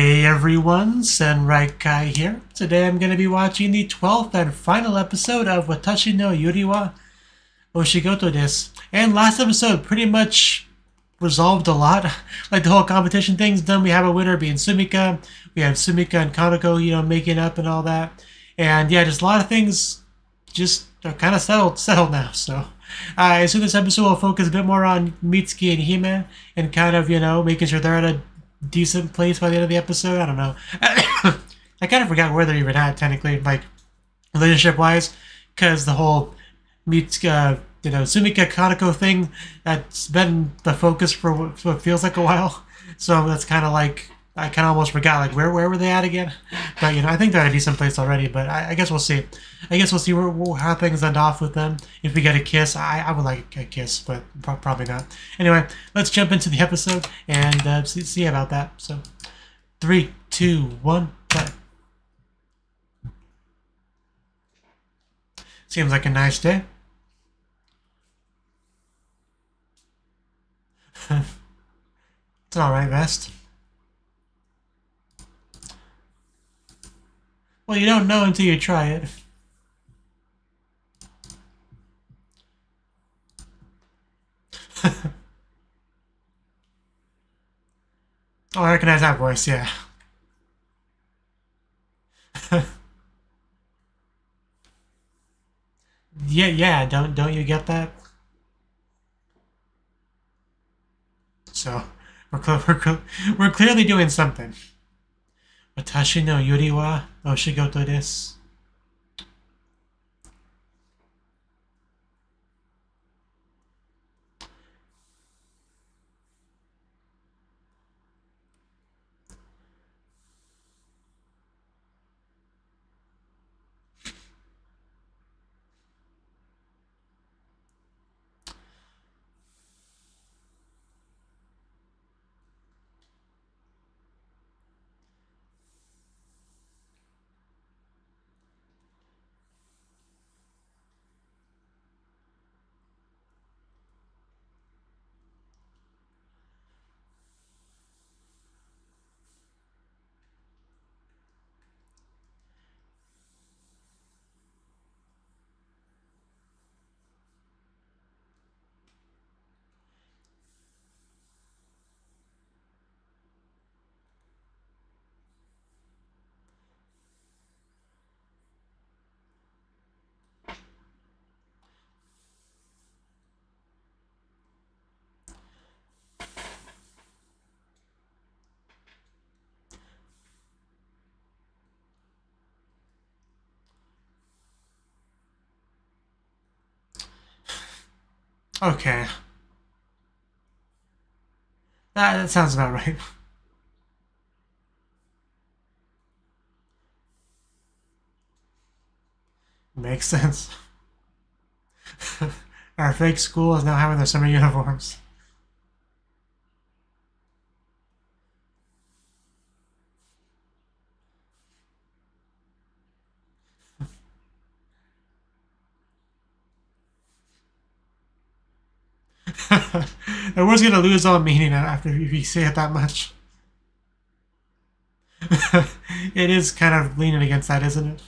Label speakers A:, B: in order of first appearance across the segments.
A: Hey everyone, Yōkai here. Today I'm going to be watching the 12th and final episode of Watashi no Yuri wa Oshigoto desu. And last episode pretty much resolved a lot. Like the whole competition thing's done. We have a winner being Sumika. We have Sumika and Kaneko, making up and all that. And yeah, just a lot of things just are kind of settled now. So I assume this episode will focus a bit more on Mitsuki and Hime and kind of, making sure they're at a decent place by the end of the episode. I don't know. I kind of forgot where they're even at, technically, like, relationship-wise, because the whole Sumika Kaneko thing, that's been the focus for what feels like a while. So that's kind of like, I kind of almost forgot, like, where were they at again? But, I think they're at a decent place already, but I guess we'll see. I guess we'll see how things end off with them. If we get a kiss, I would like a kiss, but probably not. Anyway, let's jump into the episode and see about that. So, 3, 2, 1, play. Seems like a nice day. It's alright, Vest. Well, you don't know until you try it. Oh, I recognize that voice, yeah. yeah, don't you get that? So, we're clearly doing something. Watashi no Yuri wa Oshigoto desu. Okay. That sounds about right. Makes sense. Our fake school is now having their summer uniforms. The word's gonna lose all meaning after you say it that much. It is kind of leaning against that, isn't it?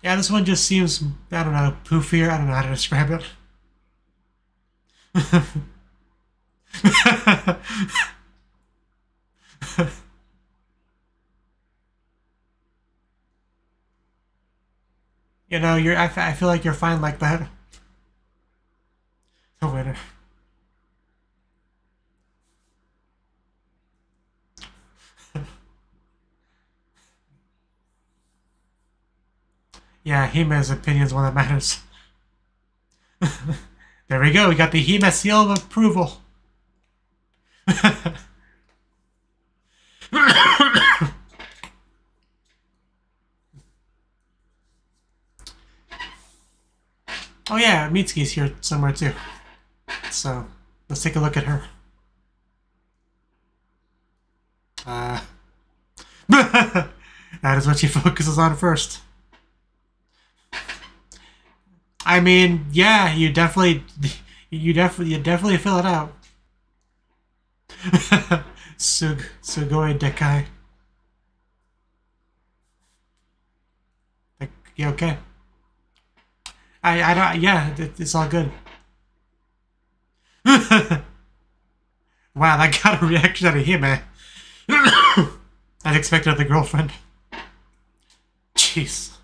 A: Yeah, this one just seems, I don't know, poofier. I don't know how to describe it. I feel like you're fine like that. The winner. Yeah, Hime's opinion is one that matters. There we go, we got the Hime seal of approval. Oh yeah, Mitsuki's here somewhere too. So, let's take a look at her. That is what she focuses on first. I mean, yeah, you definitely fill it out. Sugoi dekai. You okay? I don't. Yeah, it's all good. Wow, that got a reaction out of him, man. I'd expected of the girlfriend. Jeez.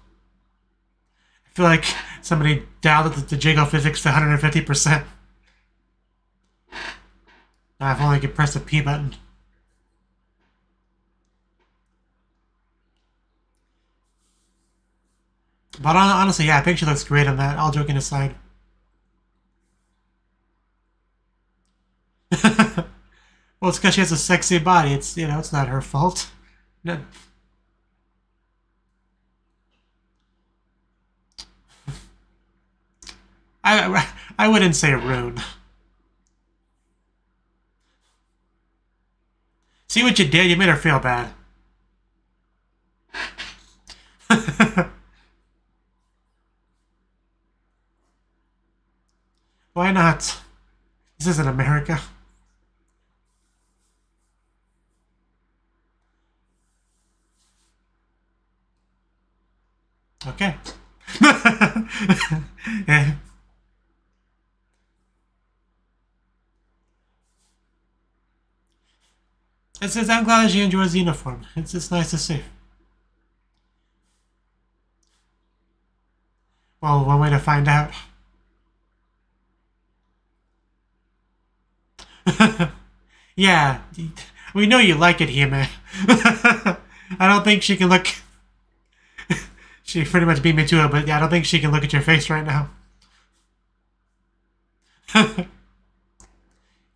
A: I feel like somebody dialed the jiggle physics to 150%. Now if only I could press the P button. But honestly, yeah, I think she looks great on that, all joking aside. Well, it's because she has a sexy body. It's, you know, it's not her fault. No. I wouldn't say rude. See what you did? You made her feel bad. Why not? This isn't America. Okay. Yeah. I'm glad that she enjoys the uniform. It's nice to see. Well, one way to find out. Yeah, we know you like it here, man. I don't think she can look... She pretty much beat me to it, but yeah, I don't think she can look at your face right now.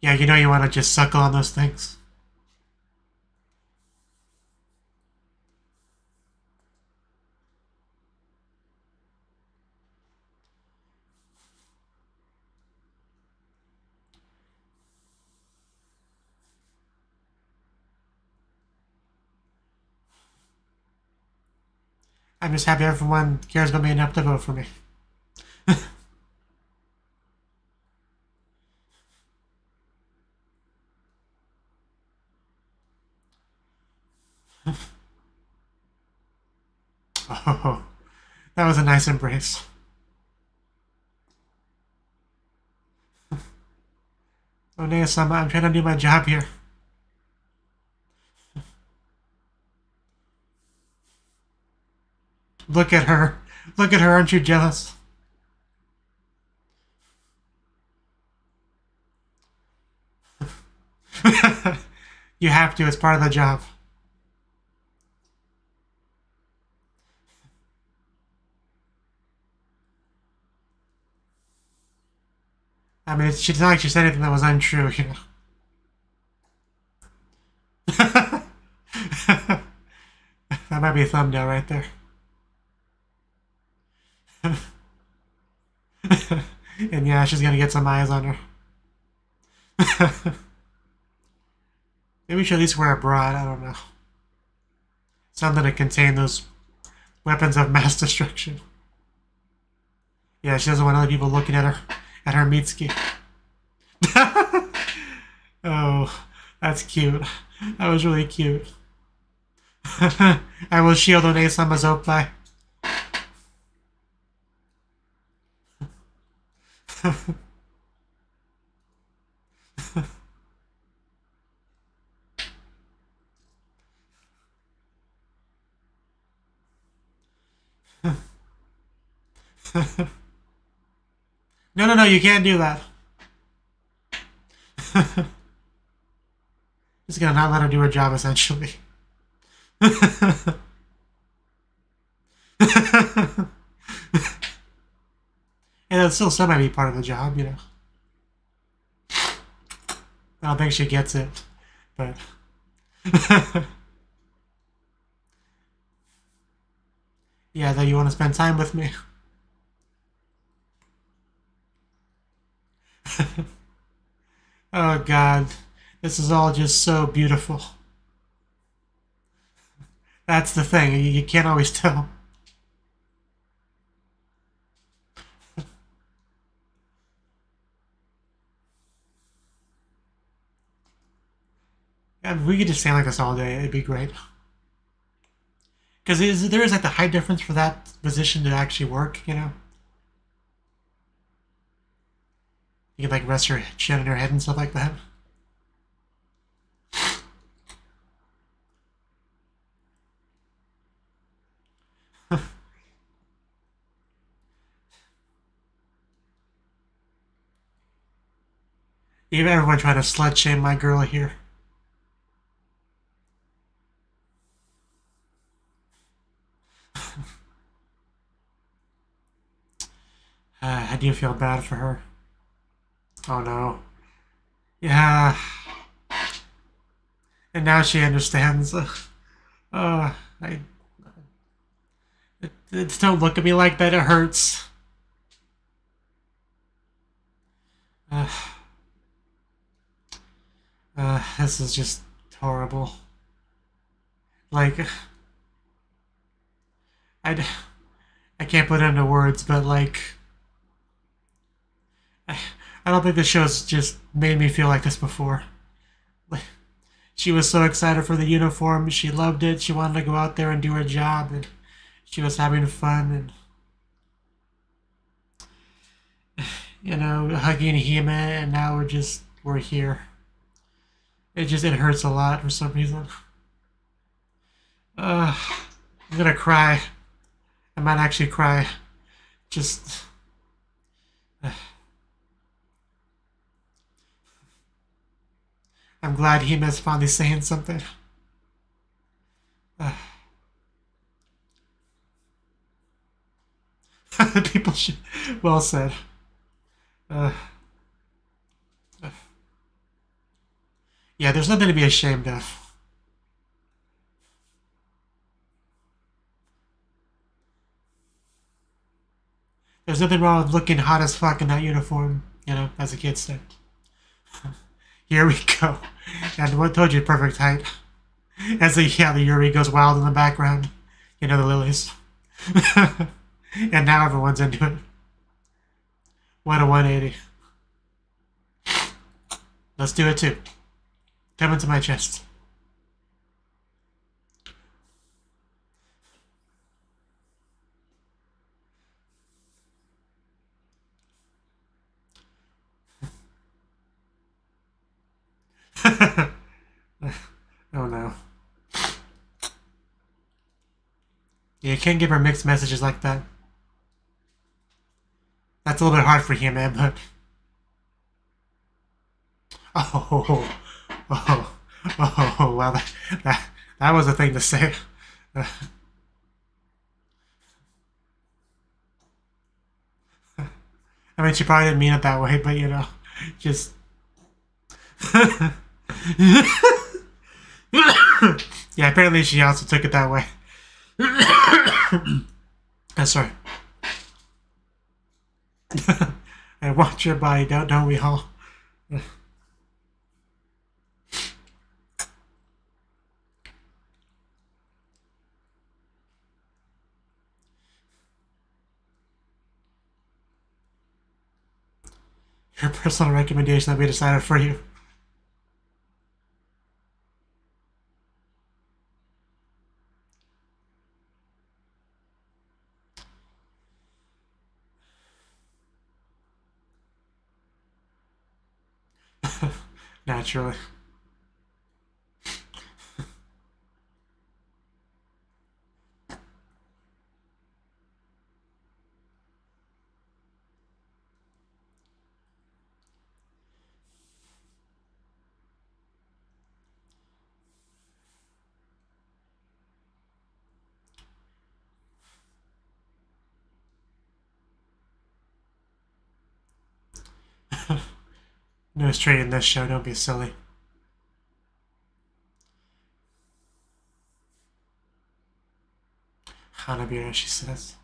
A: Yeah, you know you want to just suckle on those things. I'm just happy everyone cares about me enough to vote for me. Oh, that was a nice embrace. Oh, Nea-sama, I'm trying to do my job here. Look at her. Look at her, aren't you jealous? You have to, it's part of the job. I mean, it's not like she said anything that was untrue, you know. That might be a thumbnail right there. And yeah, she's gonna get some eyes on her. Maybe we should at least wear a bra, I don't know. Something to contain those weapons of mass destruction. Yeah, she doesn't want other people looking at her Mitsuki. Oh, that's cute. That was really cute. I will shield One-sama's Yōkai. No, you can't do that. Just gonna not let her do her job, essentially. And it'll still might be part of the job, you know. I don't think she gets it, but... Yeah, that you want to spend time with me. Oh god, this is all just so beautiful. That's the thing, you can't always tell. I mean, we could just stand like this all day. It'd be great. Because there is like the height difference for that position to actually work, you know? You can like rest your chin on your head and stuff like that. Even everyone trying to slut shame my girl here. I do feel bad for her. Oh no. Yeah. And now she understands. Don't look at me like that. It hurts. This is just horrible. Like, I can't put it into words, but like, I don't think the show's just made me feel like this before. Like, she was so excited for the uniform. She loved it. She wanted to go out there and do her job, and she was having fun, and you know, hugging Hime, and now we're here. It hurts a lot for some reason. I'm gonna cry. I might actually cry. Just... I'm glad Hime's finally saying something. People should... Well said. Yeah, there's nothing to be ashamed of. There's nothing wrong with looking hot as fuck in that uniform, you know, as the kids said. Here we go. And what told you perfect height? As the Yuri goes wild in the background. You know, the lilies. And now everyone's into it. What a 180. Let's do it too. Come into my chest. Oh no. Yeah, you can't give her mixed messages like that. That's a little bit hard for him, man, but... Oh, well, that was a thing to say. I mean, she probably didn't mean it that way, but, you know, just... Yeah, apparently she also took it that way. Sorry. And watch your body, don't we all? Your personal recommendation that we decided for you. Naturally. No straight in this show, don't be silly. Hanabira, she says.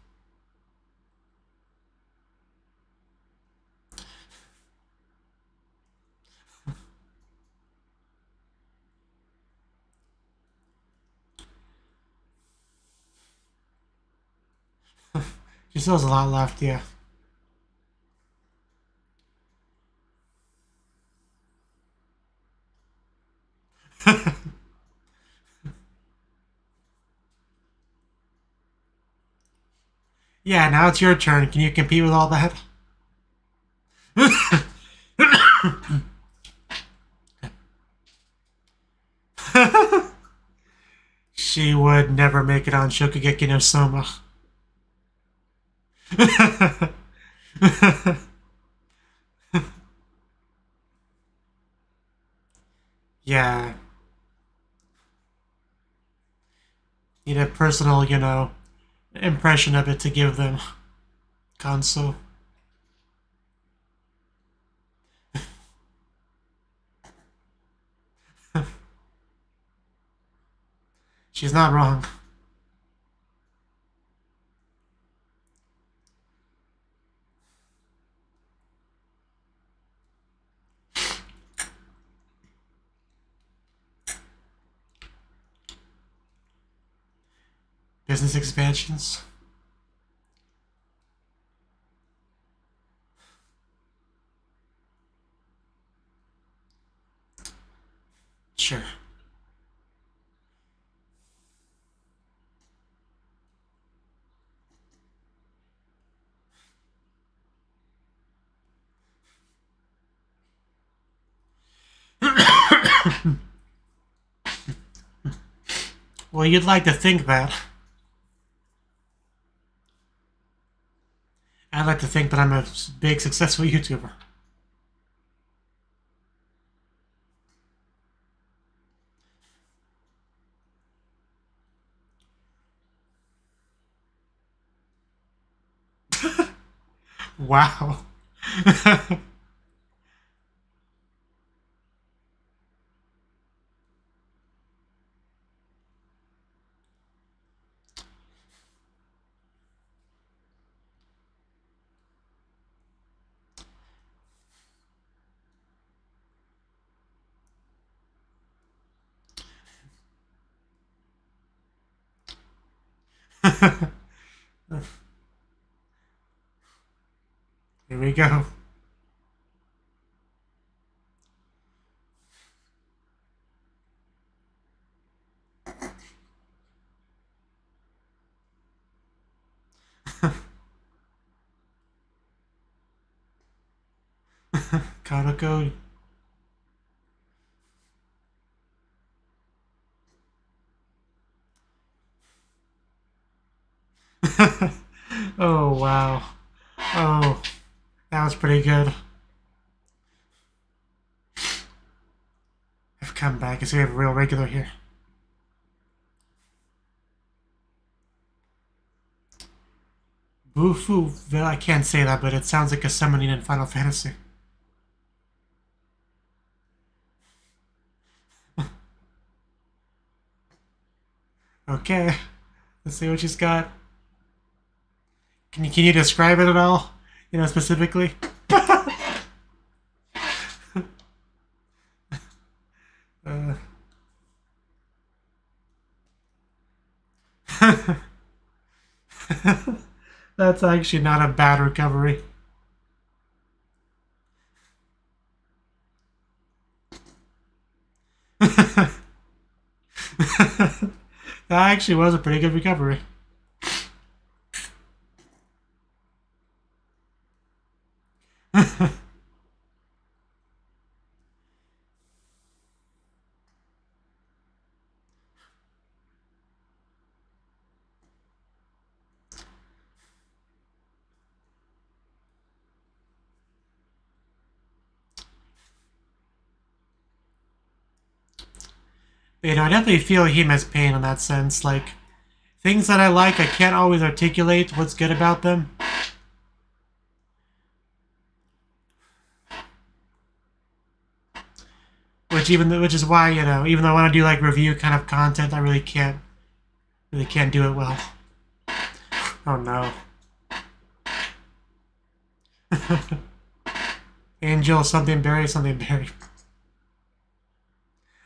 A: She still has a lot left, yeah. Yeah, now it's your turn. Can you compete with all that? She would never make it on Shokugeki no Soma. Yeah. Need a personal, impression of it to give them. Kanso. She's not wrong. Business expansions. Sure. Well, you'd like to think that. I'd like to think that I'm a big, successful YouTuber. Wow. Here we go. Kanoko. Oh, wow. Oh, that was pretty good. I've come back. I see we have a real regular here. Bufu. I can't say that, but it sounds like a summoning in Final Fantasy. Okay. Let's see what she's got. Can you describe it at all? Specifically? That's actually not a bad recovery. That actually was a pretty good recovery. I definitely feel Hime's pain in that sense. Like, things that I like, I can't always articulate what's good about them. Which is why, even though I want to do like review kind of content, I really can't do it well. Oh no. Angel, something berry, something berry.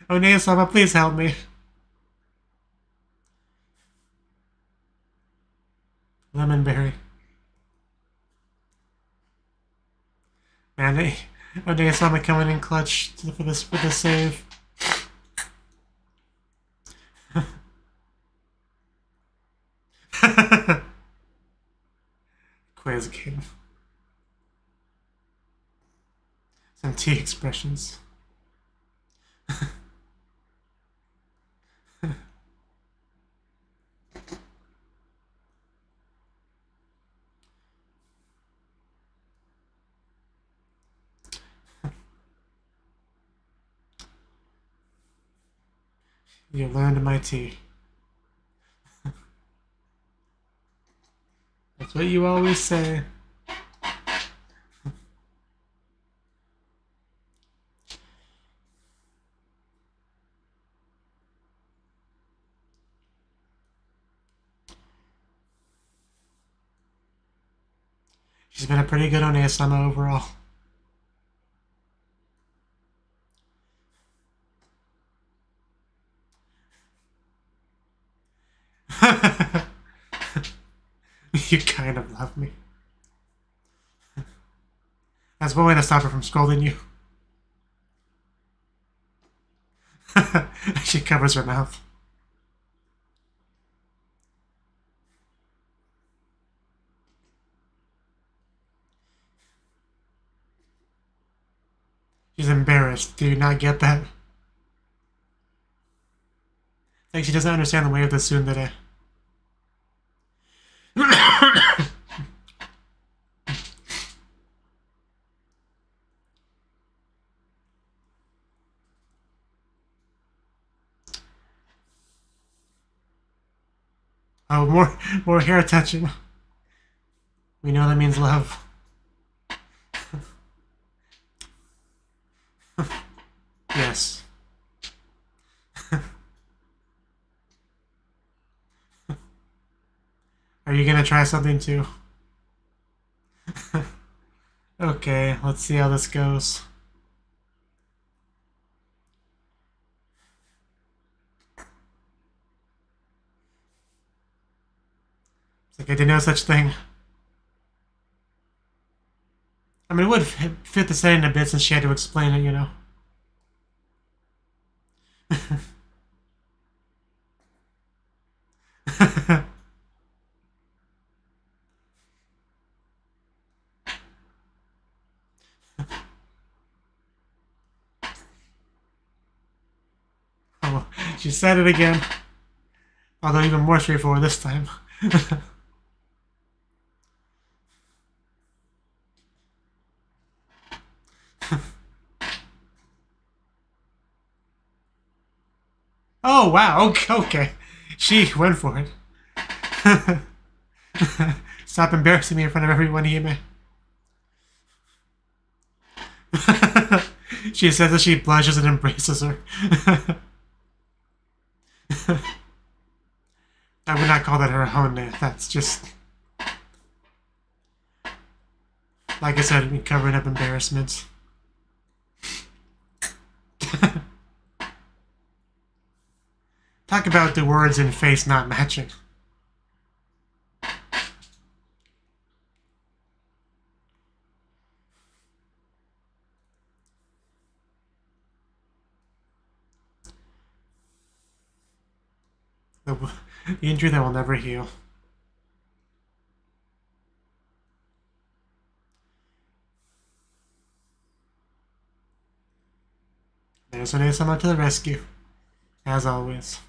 A: Oh, Nea-sama, please help me. Lemonberry. Man, Nea-sama coming in clutch for the save. is good. Some tea expressions. You learned my tea. That's what you always say. She's been a pretty good One-sama overall. You kind of love me. That's one way to stop her from scolding you. She covers her mouth. She's embarrassed. Do you not get that? Like she doesn't understand the way of the tsundere. Oh, more hair touching. We know that means love. Yes. Are you gonna try something too? Okay, let's see how this goes. It's like I didn't know such thing. I mean, it would fit the setting a bit since she had to explain it, you know. Oh, she said it again. Although even more straightforward this time. Oh, wow. Okay. She went for it. Stop embarrassing me in front of everyone, Hime. She says that she blushes and embraces her. I would not call that her hone. That's just... like I said, covering up embarrassments. Talk about the words and face not matching. The injury that will never heal. There's One-sama to the rescue, as always.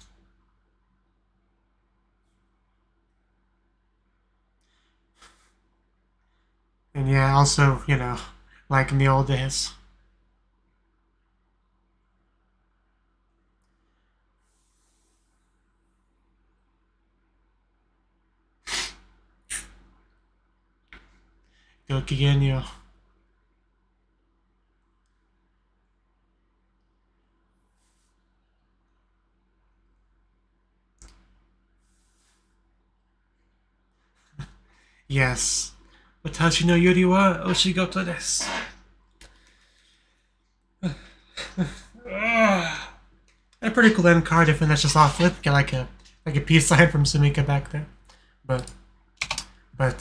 A: And yeah, also, you know, like in the old days. Go Kigenyo. Yes. Watashi no Yuri wa Oshigoto desu. A pretty cool end card if that's just off flip. Get like a peace sign from Sumika back there. But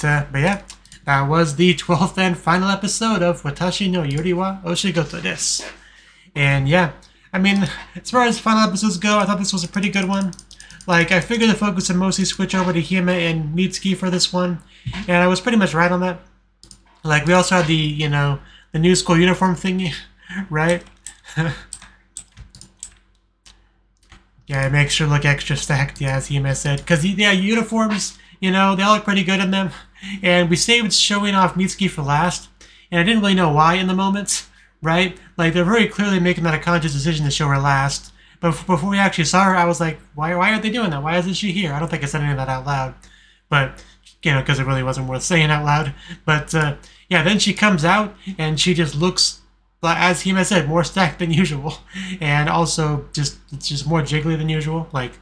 A: yeah, that was the 12th and final episode of Watashi no Yuri wa Oshigoto desu. And yeah, I mean, as far as final episodes go, I thought this was a pretty good one. Like, I figured the focus would mostly switch over to Hime and Mitsuki for this one, and I was pretty much right on that. Like, we also had the, you know, the new school uniform thingy, right? Yeah, it makes her look extra stacked, yeah, as Hime said. Because, yeah, uniforms, you know, they all look pretty good in them. And we saved showing off Mitsuki for last, and I didn't really know why in the moment, right? Like, they're very clearly making that a conscious decision to show her last. But before we actually saw her, I was like, why aren't they doing that? Why isn't she here? I don't think I said any of that out loud. But, you know, because it really wasn't worth saying out loud. But, yeah, then she comes out, and she just looks, as Hime said, more stacked than usual. And also, it's just more jiggly than usual. Like,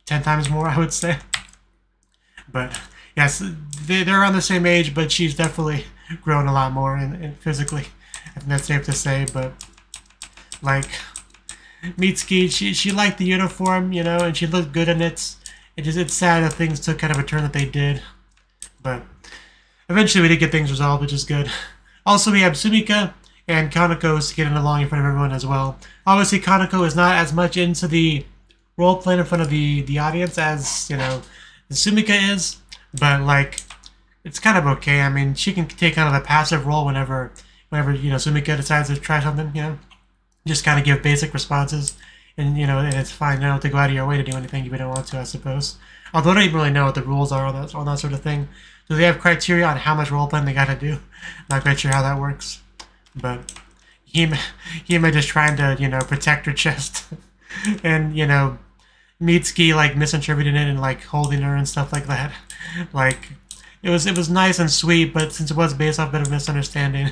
A: 10 times more, I would say. But, yes, they're around the same age, but she's definitely grown a lot more physically. I think that's safe to say, but, like, Mitsuki, she liked the uniform, you know, and she looked good in it. It's sad that things took kind of a turn that they did. But eventually we did get things resolved, which is good. Also, we have Sumika and Kaneko getting along in front of everyone as well. Obviously, Kaneko is not as much into the role playing in front of the audience as, you know, Sumika is. But, like, it's kind of okay. I mean, she can take kind of a passive role whenever you know, Sumika decides to try something, you know. Just kind of give basic responses, and you know, and it's fine. You don't have to go out of your way to do anything if you don't want to, I suppose. Although I don't even really know what the rules are on that sort of thing. Do they have criteria on how much role playing they got to do? Not quite sure how that works. But Hime just trying to, you know, protect her chest, and you know, Mitsuki like misinterpreting it and like holding her and stuff like that. Like it was nice and sweet, but since it was based off a bit of misunderstanding,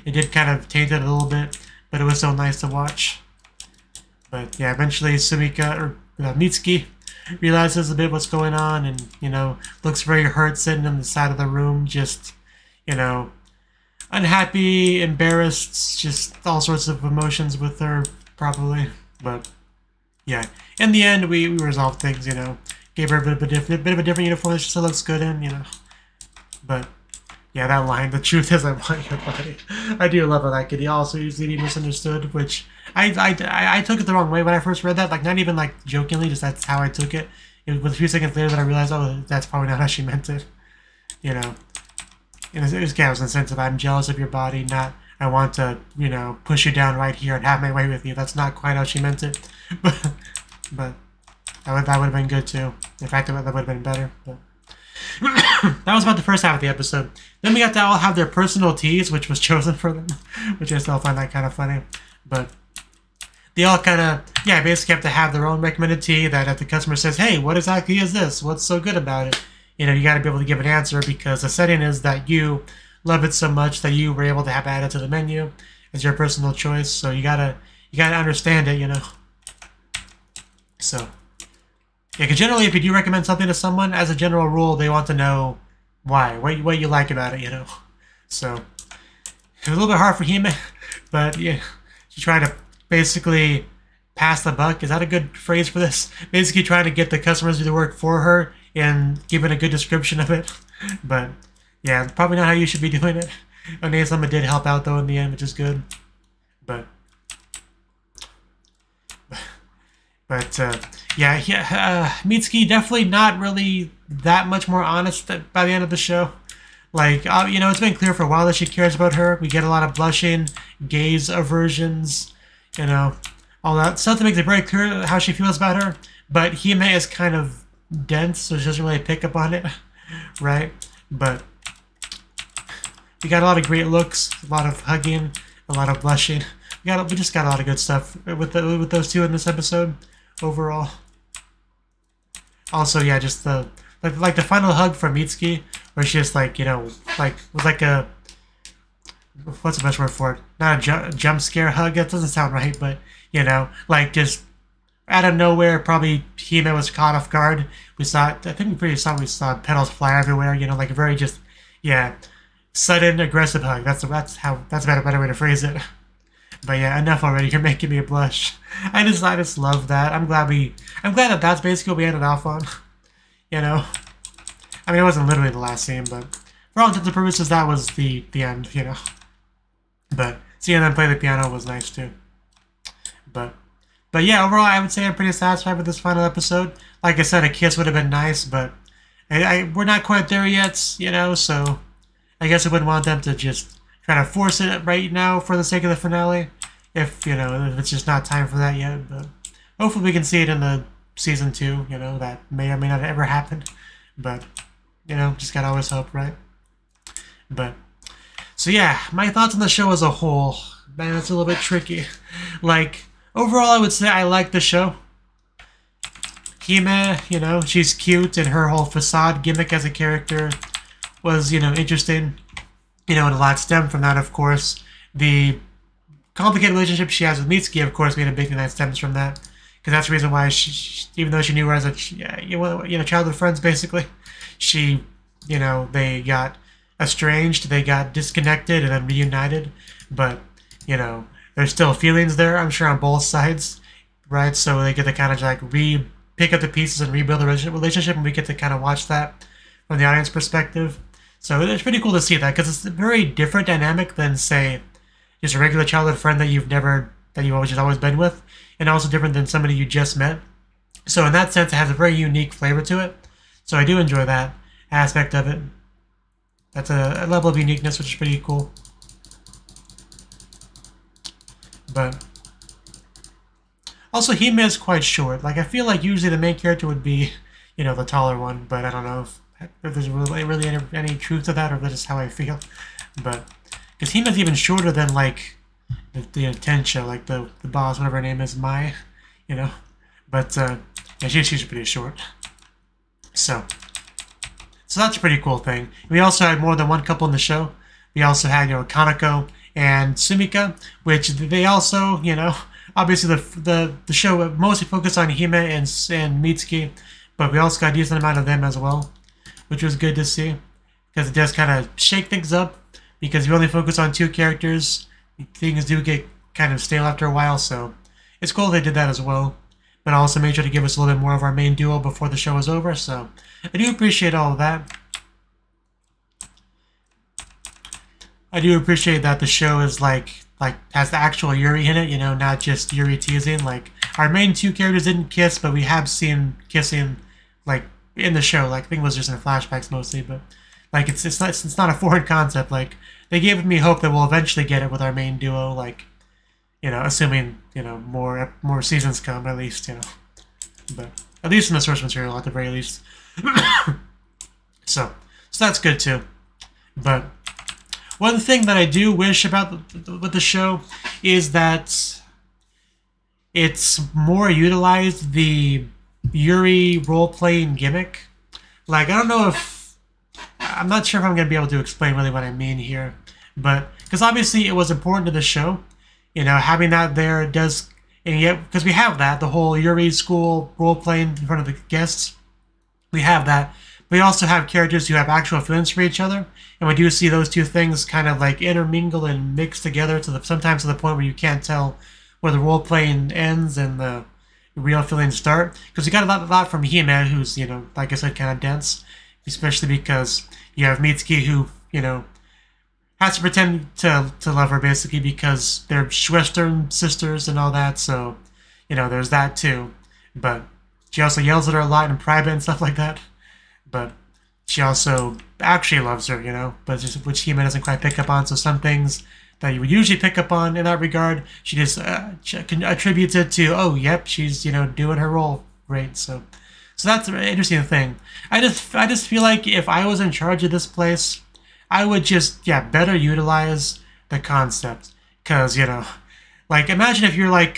A: it did kind of taint it a little bit. But it was so nice to watch. But yeah, eventually Mitsuki realizes a bit what's going on, and you know, looks very hurt sitting on the side of the room, just, you know, unhappy, embarrassed, just all sorts of emotions with her probably. But yeah, in the end we resolved things, you know, gave her a bit of a different uniform that she still looks good in, you know. But yeah, that line, the truth is I want your body. I do love how that could also easily be misunderstood, which I took it the wrong way when I first read that, like not even like jokingly, just that's how I took it. It was a few seconds later that I realized, oh, that's probably not how she meant it. You know, it was in the sense of I'm jealous of your body, not I want to, you know, push you down right here and have my way with you. That's not quite how she meant it. but that would have been good too. In fact, that would have been better. But that was about the first half of the episode. Then we got to all have their personal teas, which was chosen for them, which I still find that kind of funny. But they all kind of, yeah, basically have to have their own recommended tea that if the customer says, hey, what exactly is this? What's so good about it? You know, you got to be able to give an answer because the setting is that you love it so much that you were able to have added to the menu as your personal choice. So you gotta understand it, you know. So yeah, because generally if you do recommend something to someone, as a general rule, they want to know why, what you like about it, you know. So it was a little bit hard for Hime, but yeah, she tried to basically pass the buck. Is that a good phrase for this? Basically trying to get the customers to do the work for her and give it a good description of it. But yeah, probably not how you should be doing it. Onezama did help out though in the end, which is good. But yeah, Mitsuki definitely not really that much more honest by the end of the show. Like, you know, it's been clear for a while that she cares about her. We get a lot of blushing, gaze aversions, you know, all that stuff that makes it very clear how she feels about her. But Hime is kind of dense, so she doesn't really pick up on it, right? But we got a lot of great looks, a lot of hugging, a lot of blushing. We just got a lot of good stuff with those two in this episode overall. Also, yeah, just the like the final hug from Mitsuki, where she just like, you know, like was like a, what's the best word for it? Not a jump scare hug. That doesn't sound right, but you know, like just out of nowhere, probably Hime was caught off guard. We saw it. I think we saw petals fly everywhere. You know, like a very just, yeah, sudden aggressive hug. That's a better way to phrase it. But yeah, enough already. You're making me blush. I just love that. I'm glad that that's basically what we ended off on. You know, I mean, it wasn't literally the last scene, but for all intents and purposes, that was the end. You know, but seeing them play the piano was nice too. But But yeah, overall, I would say I'm pretty satisfied with this final episode. Like I said, a kiss would have been nice, but we're not quite there yet, you know, so I guess I wouldn't want them to just try to force it right now for the sake of the finale, if, you know, if it's just not time for that yet. But hopefully we can see it in the season 2, you know, that may or may not ever happen. But, you know, just gotta always hope, right? But, so yeah, my thoughts on the show as a whole. Man, it's a little bit tricky. Like, overall, I would say I like the show. Hime, you know, she's cute, and her whole facade gimmick as a character was, you know, interesting. You know, and a lot stemmed from that, of course. The complicated relationship she has with Mitsuki, of course, made a big thing that stems from that. Because that's the reason why she, even though she knew her as a, you know, childhood friends, basically, she, you know, they got estranged, they got disconnected, and then reunited. But, you know, there's still feelings there, I'm sure, on both sides, right? So they get to kind of like pick up the pieces and rebuild the relationship, and we get to kind of watch that from the audience perspective. So it's pretty cool to see that, because it's a very different dynamic than, say, just a regular childhood friend that you've always been with, and also different than somebody you just met. So in that sense, it has a very unique flavor to it. So I do enjoy that aspect of it. That's a level of uniqueness, which is pretty cool. But also, Hime is quite short. Like, I feel like usually the main character would be, you know, the taller one, but I don't know if there's really any truth to that, or if that's just how I feel. But, because Hime's even shorter than, like, the Tensha, like the boss, whatever her name is, Mai, you know. But, yeah, she's pretty short. So that's a pretty cool thing. We also had more than one couple in the show. We also had, you know, Kanako and Sumika, which they also, you know, obviously the show mostly focused on Hime and Mitsuki, but we also got a decent amount of them as well, which was good to see, because it does kind of shake things up, because if you only focus on 2 characters, things do get kind of stale after a while, so it's cool they did that as well. But also made sure to give us a little bit more of our main duo before the show was over, so I do appreciate all of that. I do appreciate that the show is like has the actual Yuri in it, you know, not just Yuri teasing. Like, our main 2 characters didn't kiss, but we have seen kissing, like, in the show. Like, I think it was just in flashbacks mostly, but like it's not a foreign concept. Like, they gave me hope that we'll eventually get it with our main duo. Like, you know, assuming, you know, more seasons come, at least, you know. But at least in the source material, at the very least. so that's good too. But one thing that I do wish about with the show is that it's more utilized the Yuri role-playing gimmick. Like, I don't know if... I'm not sure if I'm going to be able to explain really what I mean here. But, because obviously it was important to the show. You know, having that there does... And yet, because we have that, the whole Yuri school role-playing in front of the guests. We have that. We also have characters who have actual feelings for each other, and we do see those 2 things kind of like intermingle and mix together sometimes to the point where you can't tell where the role playing ends and the real feelings start. Because we got a lot from Hime, who's, you know, like I said, kind of dense, especially because you have Mitsuki, who, you know, has to pretend to love her basically because they're Western sisters and all that. So, you know, there's that too. But she also yells at her a lot in private and stuff like that. But she also actually loves her, you know, but just, which Hime doesn't quite pick up on. So some things that you would usually pick up on in that regard, she just attributes it to, oh, yep, she's, you know, doing her role great. So that's an interesting thing. I just feel like if I was in charge of this place, I would just, yeah, better utilize the concept. Because, you know, like, imagine if you're like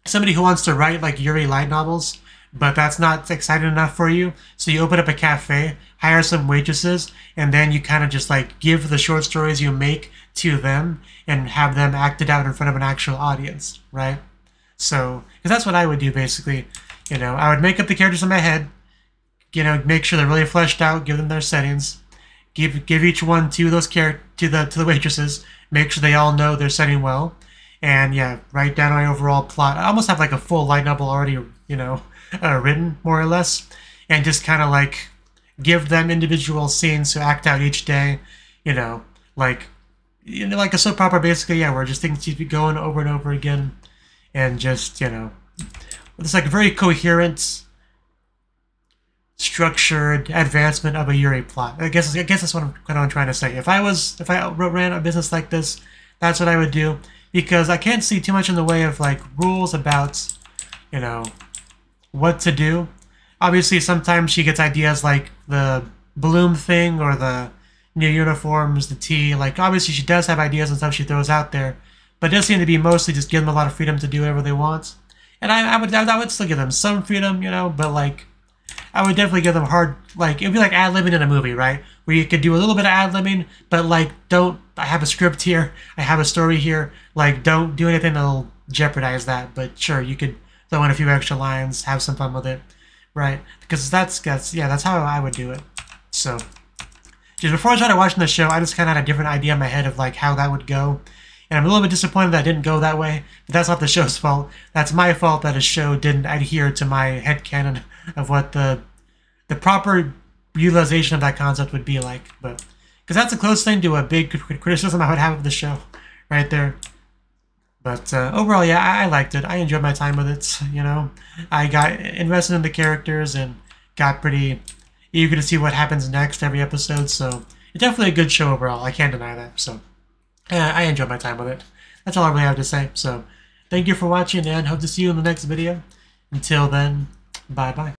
A: somebody who wants to write like Yuri light novels, but that's not exciting enough for you. So you open up a cafe, hire some waitresses, and then you kind of just like give the short stories you make to them and have them acted out in front of an actual audience, right? So, because that's what I would do basically. You know, I would make up the characters in my head, you know, make sure they're really fleshed out, give them their settings, give each one to those to the waitresses, make sure they all know their setting well, and yeah, write down my overall plot. I almost have like a full light novel already, you know, written more or less, and just kind of like give them individual scenes to act out each day, you know, like a soap opera basically. Yeah, where just things keep going over and over again, and just, you know, it's like a very coherent, structured advancement of a Yuri plot. I guess that's what I'm trying to say. If I ran a business like this, that's what I would do, because I can't see too much in the way of like rules about, you know, what to do. Obviously, sometimes she gets ideas like the bloom thing or the new uniforms, the tea. Like, obviously, she does have ideas and stuff she throws out there, but it does seem to be mostly just give them a lot of freedom to do whatever they want. And I would still give them some freedom, you know, but like, I would definitely give them hard, like, it would be like ad-libbing in a movie, right? Where you could do a little bit of ad-libbing, but like, I have a script here, I have a story here, like, don't do anything that'll jeopardize that. But sure, you could throw in a few extra lines, have some fun with it, right? Because that's how I would do it. So, just before I started watching the show, I just kind of had a different idea in my head of like how that would go. And I'm a little bit disappointed that it didn't go that way, but that's not the show's fault. That's my fault that a show didn't adhere to my headcanon of what the proper utilization of that concept would be like. But because that's the closest thing to a big criticism I would have of the show, right there. But overall, yeah, I liked it. I enjoyed my time with it. You know, I got invested in the characters and got pretty eager to see what happens next every episode. So it's definitely a good show overall. I can't deny that. So I enjoyed my time with it. That's all I really have to say. So thank you for watching, and hope to see you in the next video. Until then, bye-bye.